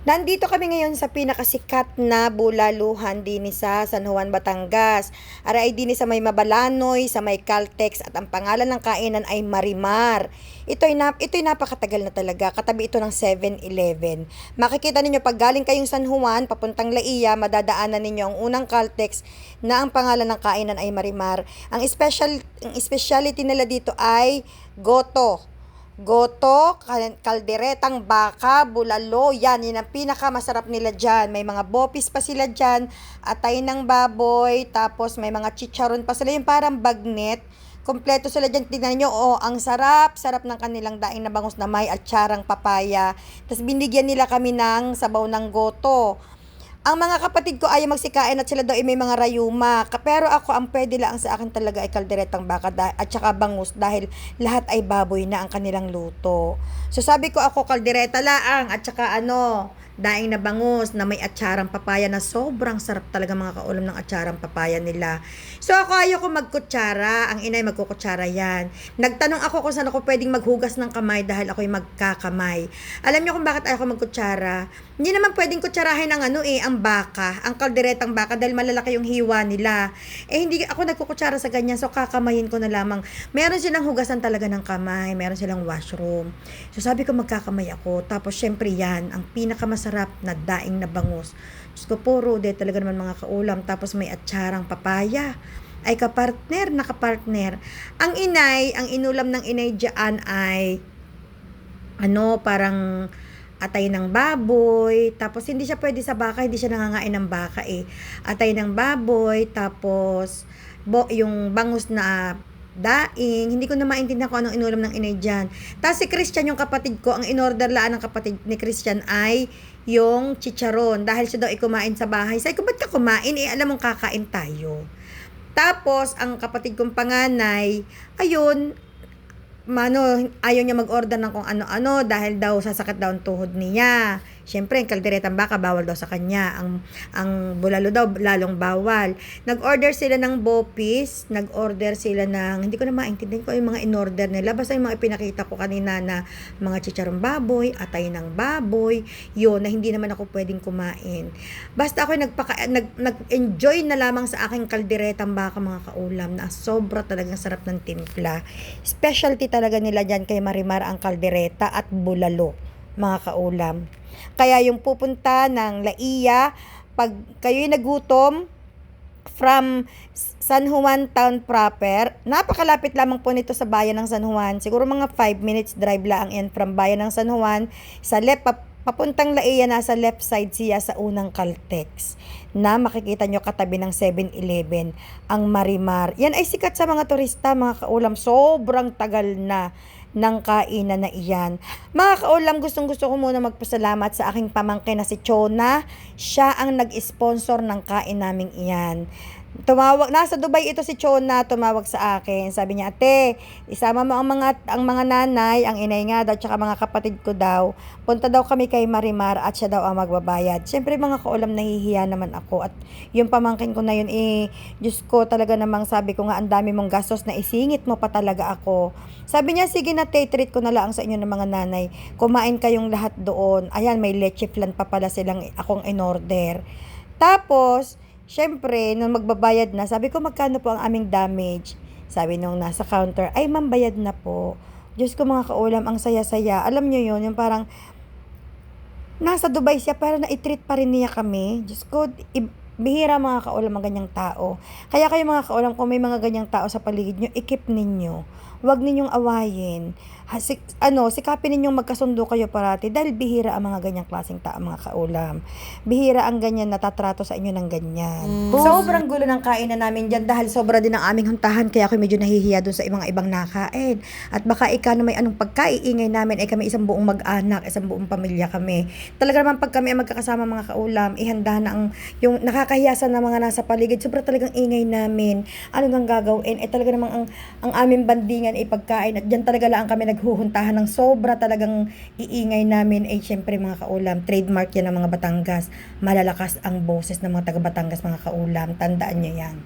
Nandito kami ngayon sa pinakasikat na bulaluhan din sa San Juan, Batangas. Ara ay din sa may Mabalanoy, sa may Caltex at ang pangalan ng kainan ay Marimar. Ito'y napakatagal na talaga. Katabi ito ng 7-Eleven. Makikita ninyo pag galing kayong San Juan, papuntang Laia, madadaanan ninyo ang unang Caltex na ang pangalan ng kainan ay Marimar. Ang specialty nila dito ay Goto, kalderetang baka, bulalo, yan ang pinakamasarap nila dyan. May mga bopis pa sila dyan, atay ng baboy, tapos may mga chicharon pa sila, yung parang bagnet. Kompleto sila dyan, tignan nyo, ang sarap ng kanilang daing na bangus na may atsarang papaya. Tapos binigyan nila kami ng sabaw ng goto. Ang mga kapatid ko ayaw magsikain at sila daw ay may mga rayuma. Pero ako, ang pwede lang sa akin talaga ay kalderetang baka at saka bangus dahil lahat ay baboy na ang kanilang luto. So sabi ko ako kaldereta laang at saka daing na bangus na may atsarang papaya na sobrang sarap talaga mga kaulam ng atsarang papaya nila. So ako ayaw ko magkutsara, ang inay magkukutsara yan. Nagtanong ako kung saan ako pwedeng maghugas ng kamay dahil ako'y magkakamay. Alam niyo kung bakit ayaw ko magkutsara? Hindi naman pwedeng kutsarahin ang ang baka, ang kalderetang baka dahil malalaki yung hiwa nila. Hindi ako nagkukutsara sa ganyan, so kakamayin ko na lamang. Meron silang hugasan talaga ng kamay, meron silang washroom. So sabi ko magkakamay ako, tapos syempre yan, ang pinakamasarap na daing na bangus. Diyos ko po, Rode, talaga naman mga kaulam, tapos may atsarang papaya. Ay nakapartner. Ang inulam ng inay dyan ay parang atay ng baboy, tapos hindi siya pwede sa baka, hindi siya nangangain ng baka Atay ng baboy, tapos yung bangus na daing, hindi ko na maintindihan kung anong inulam ng inay dyan. Tapos si Christian, yung kapatid ko, ang inorder laan ng kapatid ni Christian ay yung chicharon, dahil siya daw ay kumain sa bahay. Sabi ko, ba't ka kumain? Alam mong kakain tayo. Tapos, ang kapatid kong panganay, ayun, ayaw niya mag-order ng kung ano-ano dahil daw sasakit daw ang tuhod niya. Siyempre, ang kalderetang baka bawal daw sa kanya. Ang bulalo daw lalong bawal. Nag-order sila ng bopis, nag-order sila ng, hindi ko na maintindihan ko yung mga in-order nila. Basta yung mga ipinakita ko kanina na mga chicharong baboy, atay ng baboy, yun, na hindi naman ako pwedeng kumain. Basta ako nag-enjoy na lamang sa aking kalderetang baka mga kaulam na sobra talagang sarap ng timpla. Specialty talaga nila dyan kay Marimar ang kaldereta at bulalo, mga kaulam. Kaya yung pupunta ng Laia, pag kayo'y nagutom from San Juan town proper, napakalapit lamang po nito sa bayan ng San Juan. Siguro mga 5 minutes drive lang yan from bayan ng San Juan. Sa papuntang Laia, nasa left side siya sa unang Caltex na makikita nyo katabi ng 7-Eleven, ang Marimar. Yan ay sikat sa mga turista, mga kaulam. Sobrang tagal na ng kainan na iyan. Mga kaulam, gustong-gusto ko muna magpasalamat sa aking pamangkin na si Chona. Siya ang nag-sponsor ng kain naming iyan. Nasa Dubai ito si Chona, tumawag sa akin. Sabi niya, ate, isama mo ang mga nanay, ang inay nga daw, tsaka mga kapatid ko daw. Punta daw kami kay Marimar at siya daw ang magbabayad. Siyempre mga kaulam, nahihiya naman ako. At yung pamangkin ko na yun, Diyos ko, talaga namang sabi ko nga, ang dami mong gastos na isingit mo pa talaga ako. Sabi niya, sige na, treat ko na lang sa inyo ng mga nanay. Kumain kayong lahat doon. Ayan, may leche flan pa pala silang akong in-order. Tapos, syempre, nung magbabayad na, sabi ko, magkano po ang aming damage? Sabi nung nasa counter, ay, mambayad na po. Diyos ko mga kaulam, ang saya-saya. Alam nyo yun, yung parang, nasa Dubai siya, pero na-treat pa rin niya kami. Diyos ko, bihira mga kaulam ang ganyang tao. Kaya kayo mga kaulam, kung may mga ganyang tao sa paligid nyo, ikip ninyo. Huwag ninyong awayin. Sikapin ninyong magkasundo kayo parati dahil bihira ang mga ganyang klaseng tao mga kaulam. Bihira ang ganyan natatrato sa inyo ng ganyan. Sobrang gulo ng kainan namin dyan dahil sobra din ang aming huntahan kaya ako medyo nahihiya dun sa mga ibang nakain. At baka may anong pagkaiingay namin ay kami isang buong mag-anak, isang buong pamilya kami. Talaga naman pag kami ang magkakasama mga kaulam, ihanda na yung nakakahiyasan na mga nasa paligid. Sobra talagang ingay namin. Ano nang gagawin? Talaga namang ang aming bandingan ay pagkain at dyan talaga lang kami naghuhuntahan ng sobra talagang iingay namin syempre mga kaulam, trademark yan ng mga Batangas. Malalakas ang boses ng mga taga Batangas mga kaulam. Tandaan nyo yan.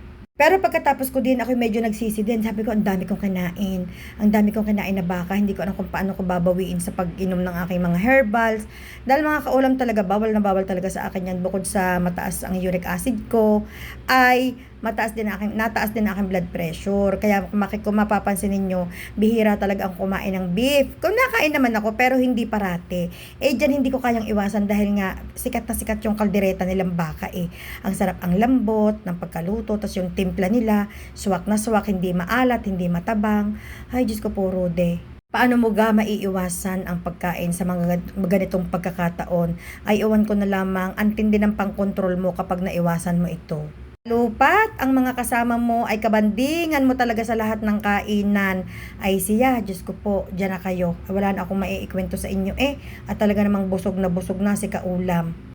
Pero pagkatapos ko din, ako'y medyo nagsisi din. Sabi ko, ang dami kong kinain. Ang dami kong kinain na baka. Hindi ko alam kung paano ko babawiin sa pag-inom ng aking mga herbals. Dahil mga kaulam talaga, bawal na bawal talaga sa akin yan. Bukod sa mataas ang uric acid ko, ay nataas din ang aking blood pressure. Kaya kung mapapansin ninyo, bihira talaga ang kumain ng beef. Kung nakain naman ako, pero hindi parate. Dyan hindi ko kayang iwasan dahil nga sikat na sikat yung kaldereta nilang baka eh. Ang sarap, ang lambot ng pagkaluto, tas yung timpla nila, swak na swak, hindi maalat, hindi matabang. Ay, Diyos ko po, Rode. Paano mo ga maiiwasan ang pagkain sa mga ganitong pagkakataon? Ay, iwan ko na lamang, ang tindi ng pangkontrol mo kapag naiwasan mo ito. Lupat, ang mga kasama mo ay kabandingan mo talaga sa lahat ng kainan. Ay siya, Diyos ko po, dyan na kayo. Wala na akong maiikwento sa inyo at talaga namang busog na si kaulam.